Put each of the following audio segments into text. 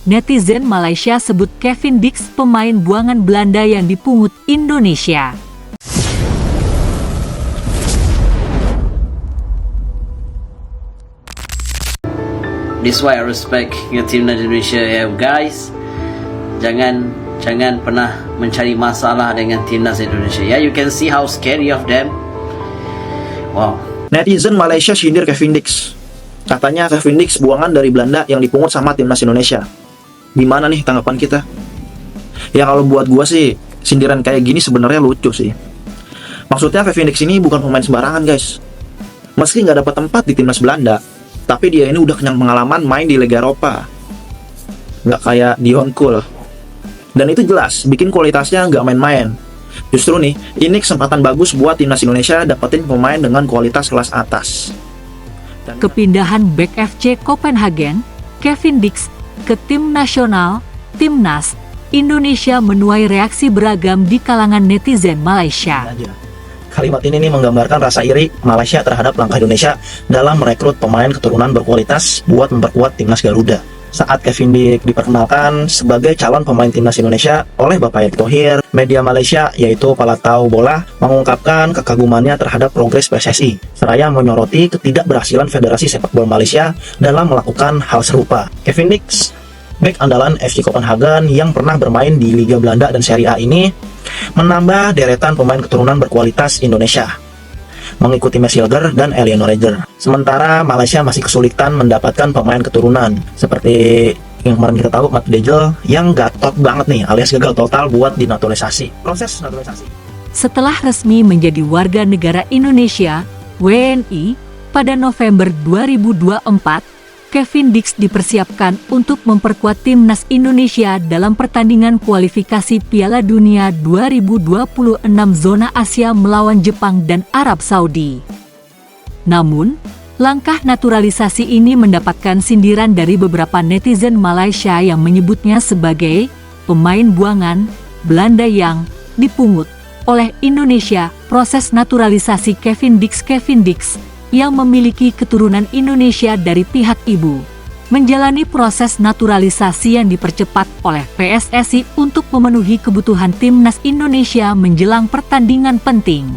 Netizen Malaysia sebut Kevin Dix pemain buangan Belanda yang dipungut Indonesia. This why I respect your timnas Indonesia, yeah, guys. Jangan pernah mencari masalah dengan timnas Indonesia. Yeah, you can see how scary of them. Wow. Netizen Malaysia sindir Kevin Dix. Katanya Kevin Dix buangan dari Belanda yang dipungut sama timnas Indonesia. Gimana nih tanggapan kita? Ya kalau buat gua sih, sindiran kayak gini sebenarnya lucu sih. Maksudnya Kevin Dix ini bukan pemain sembarangan, guys. Meski nggak dapat tempat di timnas Belanda, tapi dia ini udah kenyang pengalaman main di Liga Eropa. Nggak kayak Dion Kool. Dan itu jelas, bikin kualitasnya nggak main-main. Justru nih, ini kesempatan bagus buat timnas Indonesia dapetin pemain dengan kualitas kelas atas. Kepindahan bek FC Copenhagen, Kevin Dix, ke tim nasional, Timnas Indonesia menuai reaksi beragam di kalangan netizen Malaysia. Kalimat ini nih menggambarkan rasa iri Malaysia terhadap langkah Indonesia dalam merekrut pemain keturunan berkualitas buat memperkuat timnas Garuda. Saat Kevin Dix diperkenalkan sebagai calon pemain timnas Indonesia oleh Bapak Erick Thohir, media Malaysia yaitu Palatau Bola mengungkapkan kekagumannya terhadap progres PSSI, seraya menyoroti ketidakberhasilan Federasi Sepak Bola Malaysia dalam melakukan hal serupa. Kevin Dix, bek andalan FC Copenhagen yang pernah bermain di Liga Belanda dan Serie A ini, menambah deretan pemain keturunan berkualitas Indonesia, mengikuti Messi Hilger dan Eliano Reger. Sementara Malaysia masih kesulitan mendapatkan pemain keturunan seperti yang kemarin kita tahu, Mat Dejel yang gatot banget nih, alias gagal total buat dinaturalisasi. Proses naturalisasi. Setelah resmi menjadi warga negara Indonesia, WNI, pada November 2024, Kevin Dix dipersiapkan untuk memperkuat timnas Indonesia dalam pertandingan kualifikasi Piala Dunia 2026 zona Asia melawan Jepang dan Arab Saudi. Namun, langkah naturalisasi ini mendapatkan sindiran dari beberapa netizen Malaysia yang menyebutnya sebagai pemain buangan Belanda yang dipungut oleh Indonesia. Proses naturalisasi Kevin Dix yang memiliki keturunan Indonesia dari pihak ibu, menjalani proses naturalisasi yang dipercepat oleh PSSI untuk memenuhi kebutuhan timnas Indonesia menjelang pertandingan penting.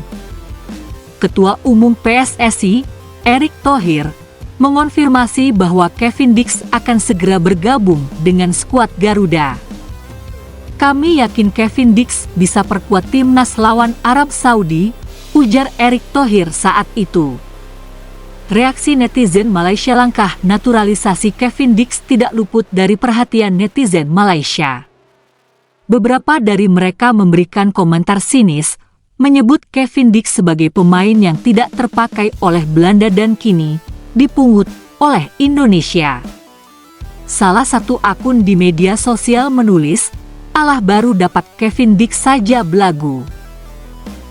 Ketua Umum PSSI, Erick Thohir, mengonfirmasi bahwa Kevin Dix akan segera bergabung dengan skuad Garuda. Kami yakin Kevin Dix bisa perkuat timnas lawan Arab Saudi, ujar Erick Thohir saat itu. Reaksi netizen Malaysia langkah naturalisasi Kevin Dix tidak luput dari perhatian netizen Malaysia. Beberapa dari mereka memberikan komentar sinis, menyebut Kevin Dix sebagai pemain yang tidak terpakai oleh Belanda dan kini dipungut oleh Indonesia. Salah satu akun di media sosial menulis, "Alah baru dapat Kevin Dix saja belagu.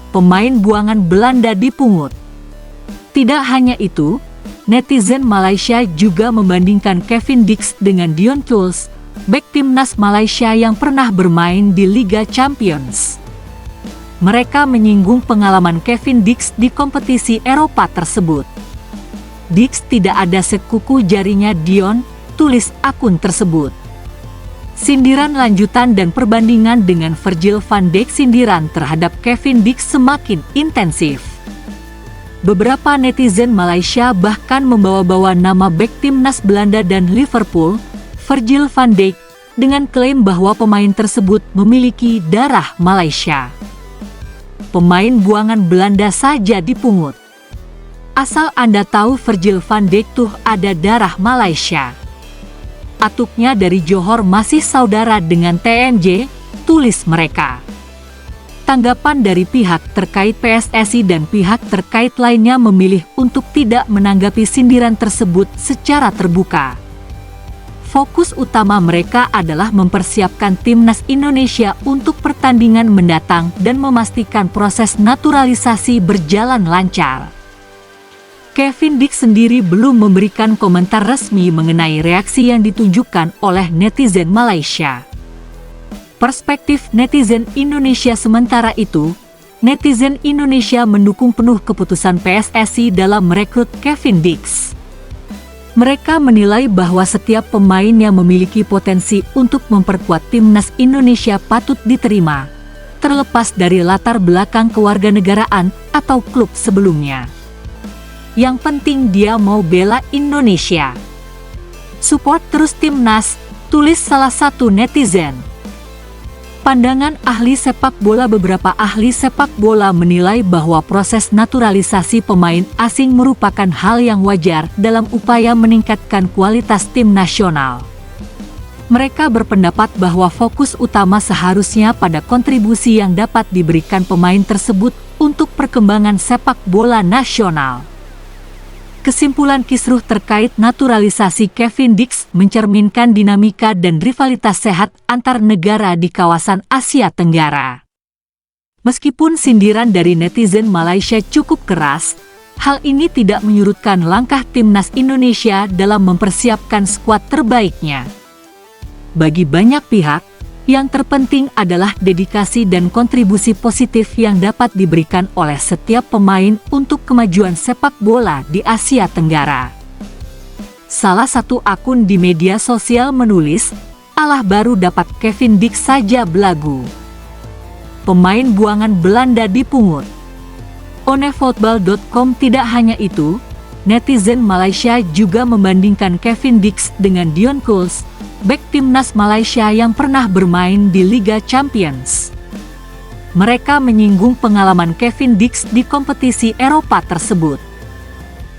Pemain buangan Belanda dipungut." Tidak hanya itu, netizen Malaysia juga membandingkan Kevin Dix dengan Dion Kool, bek timnas Malaysia yang pernah bermain di Liga Champions. Mereka menyinggung pengalaman Kevin Dix di kompetisi Eropa tersebut. Dix tidak ada sekuku jarinya Dion, tulis akun tersebut. Sindiran lanjutan dan perbandingan dengan Virgil van Dijk. Sindiran terhadap Kevin Dix semakin intensif. Beberapa netizen Malaysia bahkan membawa-bawa nama bek timnas Belanda dan Liverpool, Virgil van Dijk, dengan klaim bahwa pemain tersebut memiliki darah Malaysia. Pemain buangan Belanda saja dipungut. Asal Anda tahu Virgil van Dijk tuh ada darah Malaysia. Atuknya dari Johor masih saudara dengan TNJ, tulis mereka. Tanggapan dari pihak terkait PSSI dan pihak terkait lainnya memilih untuk tidak menanggapi sindiran tersebut secara terbuka. Fokus utama mereka adalah mempersiapkan timnas Indonesia untuk pertandingan mendatang dan memastikan proses naturalisasi berjalan lancar. Kevin Dix sendiri belum memberikan komentar resmi mengenai reaksi yang ditunjukkan oleh netizen Malaysia. Perspektif netizen Indonesia sementara itu, netizen Indonesia mendukung penuh keputusan PSSI dalam merekrut Kevin Dix. Mereka menilai bahwa setiap pemain yang memiliki potensi untuk memperkuat timnas Indonesia patut diterima, terlepas dari latar belakang kewarganegaraan atau klub sebelumnya. Yang penting dia mau bela Indonesia. Support terus timnas, tulis salah satu netizen. Pandangan ahli sepak bola. Beberapa ahli sepak bola menilai bahwa proses naturalisasi pemain asing merupakan hal yang wajar dalam upaya meningkatkan kualitas tim nasional. Mereka berpendapat bahwa fokus utama seharusnya pada kontribusi yang dapat diberikan pemain tersebut untuk perkembangan sepak bola nasional. Kesimpulan kisruh terkait naturalisasi Kevin Dix mencerminkan dinamika dan rivalitas sehat antar negara di kawasan Asia Tenggara. Meskipun sindiran dari netizen Malaysia cukup keras, hal ini tidak menyurutkan langkah timnas Indonesia dalam mempersiapkan skuad terbaiknya. Bagi banyak pihak, yang terpenting adalah dedikasi dan kontribusi positif yang dapat diberikan oleh setiap pemain untuk kemajuan sepak bola di Asia Tenggara. Salah satu akun di media sosial menulis, "Allah baru dapat Kevin Dix saja belagu. Pemain buangan Belanda dipungut." Onefootball.com. Tidak hanya itu, netizen Malaysia juga membandingkan Kevin Dix dengan Dion Kuls, bek timnas Malaysia yang pernah bermain di Liga Champions. Mereka menyinggung pengalaman Kevin Dix di kompetisi Eropa tersebut.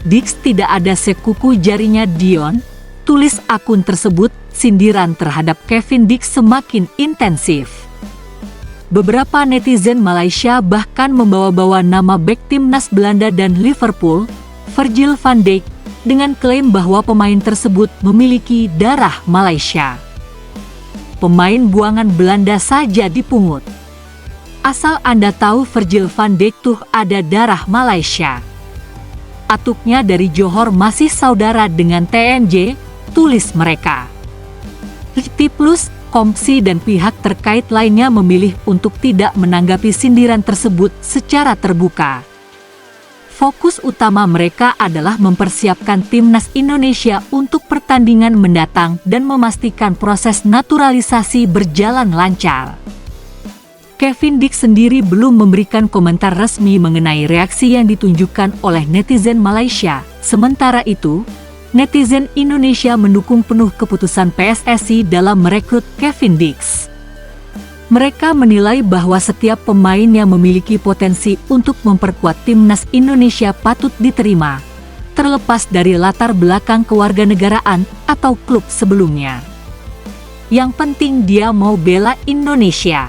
"Dix tidak ada sekuku jarinya Dion," tulis akun tersebut. Sindiran terhadap Kevin Dix semakin intensif. Beberapa netizen Malaysia bahkan membawa-bawa nama bek timnas Belanda dan Liverpool, Virgil van Dijk, dengan klaim bahwa pemain tersebut memiliki darah Malaysia. Pemain buangan Belanda saja dipungut. Asal Anda tahu Virgil van Dijk tuh ada darah Malaysia. Atuknya dari Johor masih saudara dengan TNJ, tulis mereka. Riti Plus, Komsi dan pihak terkait lainnya memilih untuk tidak menanggapi sindiran tersebut secara terbuka. Fokus utama mereka adalah mempersiapkan timnas Indonesia untuk pertandingan mendatang dan memastikan proses naturalisasi berjalan lancar. Kevin Dix sendiri belum memberikan komentar resmi mengenai reaksi yang ditunjukkan oleh netizen Malaysia. Sementara itu, netizen Indonesia mendukung penuh keputusan PSSI dalam merekrut Kevin Dix. Mereka menilai bahwa setiap pemain yang memiliki potensi untuk memperkuat timnas Indonesia patut diterima, terlepas dari latar belakang kewarganegaraan atau klub sebelumnya. Yang penting dia mau bela Indonesia.